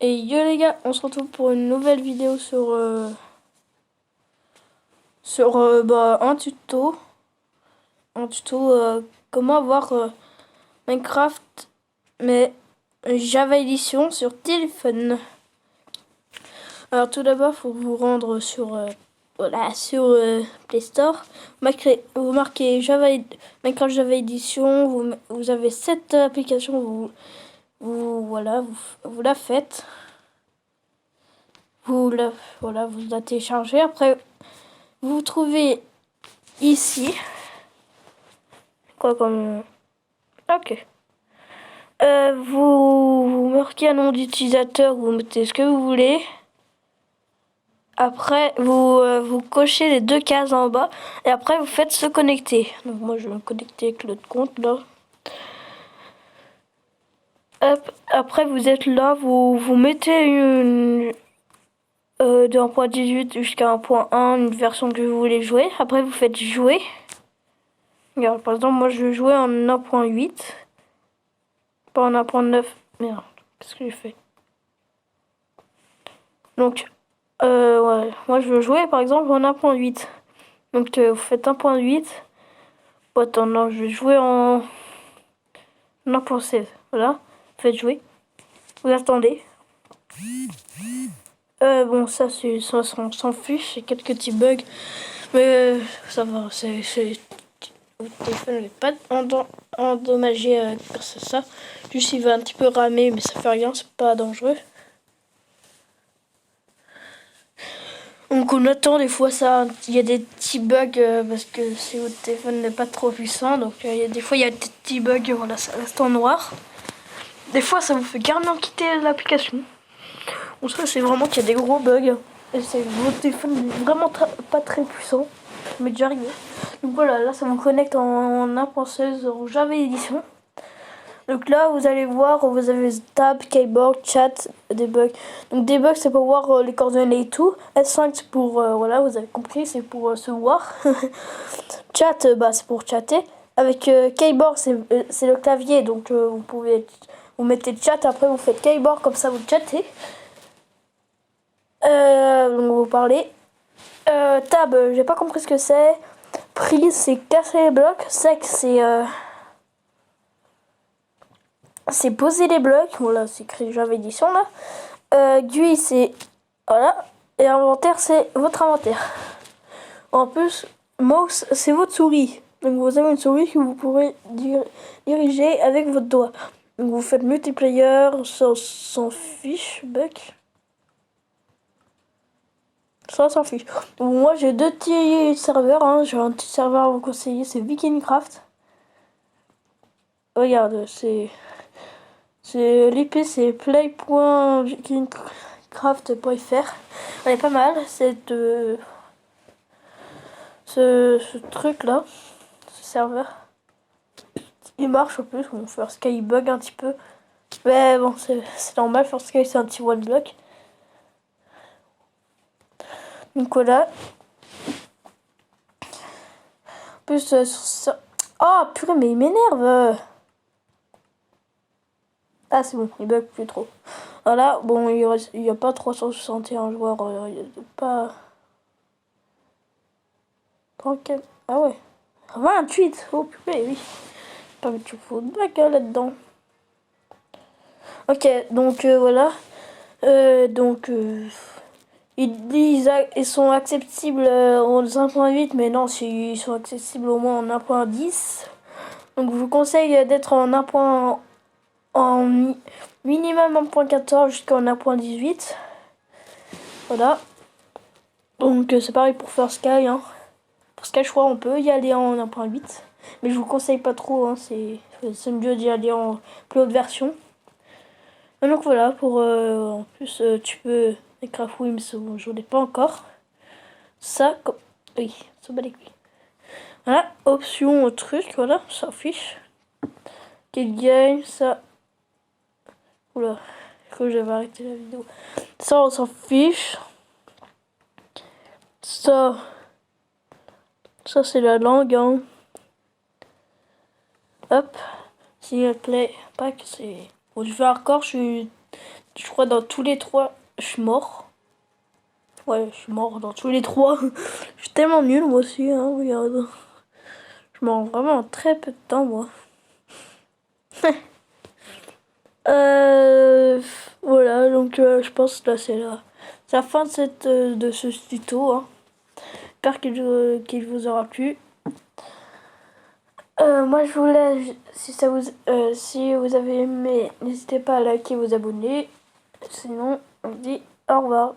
Et yo les gars, on se retrouve pour une nouvelle vidéo sur un tuto. Comment avoir Minecraft mais Java Edition sur téléphone. Alors tout d'abord, faut vous rendre sur Play Store. Vous marquez Minecraft Java Edition. Vous avez cette application. Vous la faites. Vous la téléchargez. Après, vous trouvez ici quoi comme ok. Vous marquez un nom d'utilisateur, vous mettez ce que vous voulez. Après, vous cochez les deux cases en bas et après vous faites se connecter. Donc moi je vais me connecter avec l'autre compte là. Hop, après vous êtes là, vous mettez de 1.18 jusqu'à 1.1, une version que vous voulez jouer. Après vous faites jouer. Regarde, par exemple moi je vais jouer en 1.8. Pas en 1.9. Merde, qu'est-ce que j'ai fait? Donc, ouais, moi je veux jouer par exemple en 1.8. Donc vous faites 1.8. Bon, attends, non, je vais jouer en 1.16. Voilà, faites jouer. Vous attendez. Bon, ça, on s'en fiche, c'est quelques petits bugs. Mais ça va, votre téléphone n'est pas endommagé grâce à ça. Juste, il va un petit peu ramer, mais ça fait rien, c'est pas dangereux. Donc on attend, des fois il y a des petits bugs parce que si votre téléphone n'est pas trop puissant, donc des fois il y a des petits bugs, voilà, ça reste en noir. Des fois ça vous fait carrément quitter l'application. Bon, ça c'est vraiment qu'il y a des gros bugs. Et votre téléphone n'est vraiment pas très puissant, ça m'est déjà arrivé. Donc voilà, là ça vous connecte en 1.16 en Java Edition. Donc là, vous allez voir, vous avez tab, keyboard, chat, debug. Donc debug, c'est pour voir les coordonnées et tout. S5, c'est pour, voilà, vous avez compris, c'est pour se voir. Chat, c'est pour chatter. Avec keyboard, c'est le clavier, donc vous mettez chat, après vous faites keyboard, comme ça vous chattez. Donc vous parlez. Tab, j'ai pas compris ce que c'est. Prise, c'est casser les blocs. Sec, c'est poser les blocs. Voilà, c'est écrit Java Edition là. GUI, c'est voilà. Et inventaire, c'est votre inventaire. En plus, mouse, c'est votre souris. Donc vous avez une souris que vous pourrez diriger avec votre doigt. Donc vous faites multiplayer, sans fiche, bug. Ça s'en fiche. Donc, moi j'ai deux petits serveurs. Hein. J'ai un petit serveur à vous conseiller, c'est Vikingcraft. Regarde, l'IP, c'est play.vikingcraft.fr. Elle est pas mal, ce truc là, ce serveur. Il marche en plus, bon, First Sky il bug un petit peu. Mais bon, c'est normal, First Sky c'est un petit one block. Donc voilà. En plus, sur ça. Oh purée, mais il m'énerve! Ah, c'est bon, il bug plus trop. Voilà, bon, il n'y a pas 361 joueurs, il n'y a pas. Tranquille. Ah ouais. 28! Oh purée, oui. Pas mettre du faux bug là-dedans. Ok, donc voilà. Ils sont accessibles en 1.8, mais non, ils sont accessibles au moins en 1.10. Donc je vous conseille d'être en minimum 1.14 jusqu'en 1.18. Voilà. Donc c'est pareil pour First Sky. Hein. Pour Sky, je crois on peut y aller en 1.8. Mais je vous conseille pas trop. Hein. C'est mieux d'y aller en plus haute version. Et donc voilà, en plus tu peux Minecraft, oui, mais je l'ai pas encore. Ça, oui, ça bat les couilles. Voilà, option truc, voilà, ça affiche. Quel game, ça. Oula, que j'avais arrêté la vidéo. Ça, on s'en fiche. Ça c'est la langue, hein. Hop, si elle plaît, pas que c'est. Bon, je fais hardcore, je suis Je crois dans tous les 3, je suis mort. Ouais, je suis mort dans tous les 3. Je suis tellement nul moi aussi, hein, regarde. Je meurs vraiment en très peu de temps, moi. Voilà, donc je pense que là c'est la fin de ce tuto. Hein. J'espère qu'il vous aura plu. Moi je vous laisse, si vous avez aimé, n'hésitez pas à liker, vous abonner. Sinon, on vous dit au revoir.